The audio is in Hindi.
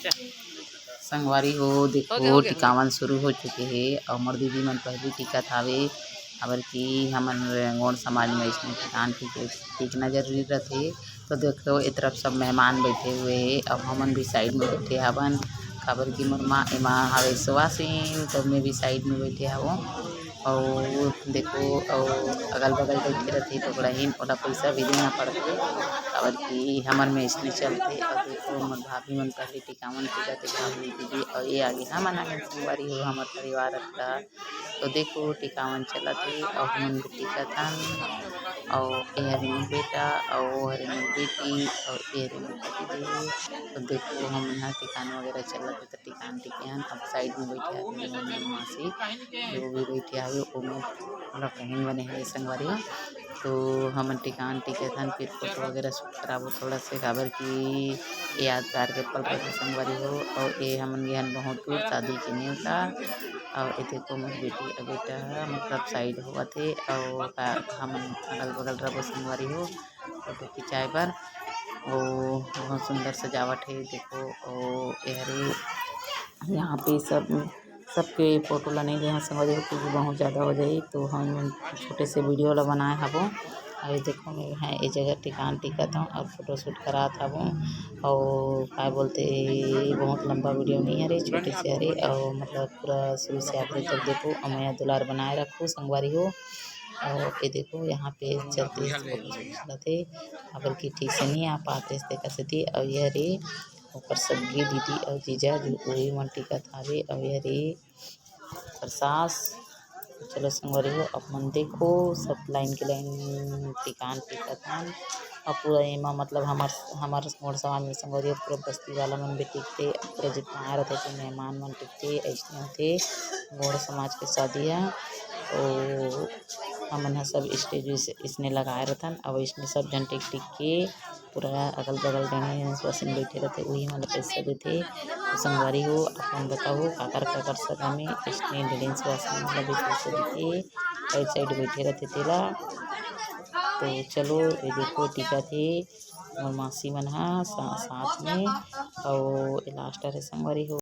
संगवारी हो देखो टिकावन शुरू हो चुके हैं और मोर दीदी मन पहली टिकत हावे काबर कि हमन गौड़ समाज में इसमें टिकान टिकना जरूरी रहथे। तो देखो ए तरफ सब मेहमान बैठे हुए हैं अब हमन भी साइड में बैठे हवन काबर कि मोर माँ एमा हवे सुवासीन तो मैं भी साइड में बैठे हवों और देखो और अगल बगल बैठे रहते तो बड़ाहीन ओला पैसा भी देना पड़ते काबर कि हमन में इसने चलते और देखो मोर भाभी मन पहले टिकावन टिकत भाभी दीदी और ये आगे हमन आगे संगवारी हो हमर परिवार रखता। तो देखो टिकावन चलत हे और हमन भी टिकत हन और ए हरे मोर बेटा और वो हरे मोर बेटी और ये हरे मोर पतिदेव। तो देखो हमन ह टिकान वगैरह चलत हे तो टिकान टिकेन अब साइड में बैठे हवे मोर मासी जो भी बैठे हवे ओ मोर बहन बने हवे संगवारी हो। तो हमन टिकान टिकथन फिर फोटो वगैरह शूट कराबो थोड़ा से काबर कि यादगार के पल रहे संगवारी हो। और ये हमन गेहन बहुत दूर शादी के न्योता और ये देखो मोर बेटी और बेटा मतलब साइड होवत हे और हमन अगल बगल रबो संगवारी हो फोटो खिंचाए बर। और बहुत सुंदर सजावट है देखो और ये हरे यहाँ पे सबके फोटो ला नहीं ले संगवारी हो क्योंकि बहुत ज़्यादा हो जाए तो हम छोटे से वीडियो ला बनाए हबो। और देखो मैं है ये जगह टिकान टिकत हूँ और फोटो शूट करात हबो और क्या बोलते बहुत लंबा वीडियो नहीं हरे छोटे से हरे और मतलब पूरा शुरू से आखिर तक देखो और मैं दुलार बनाए रखो संगवारी हो। और ये देखो यहाँ पे चलते चलते अगर कि ठीक से नहीं आ पाते देखते और ये रे ऊपर सबके दीदी और जीजा जो वही मन टिकत हावे और ये रे प्रसास। चलो संगवारी हो अब मन देखो सब लाइन के लाइन टिकान टिकत हन और पूरा एमा मतलब हमार मोड़ समाज में संगवारी हो पूरा बस्ती वाला मन भी टिकते पूरा जितना आए रहते तो मेहमान मन टिकते ऐसने होते गौड़ समाज के शादी है। तो हमन सब स्टेज इसने लगाए रहथन और इसने सब जन टिक टिक के पूरा अगल बगल गणे बैठे रहते वही मतलब पैसा देते। तो संगवारी हो अपन बताओ काकर सगा में इसने डेढ़ मतलब पैसा देते साइड बैठे रहते तेला। तो चलो ये देखो टिकट है मोर मासी मन हा साथ में और लास्ट रे संगवारी हो।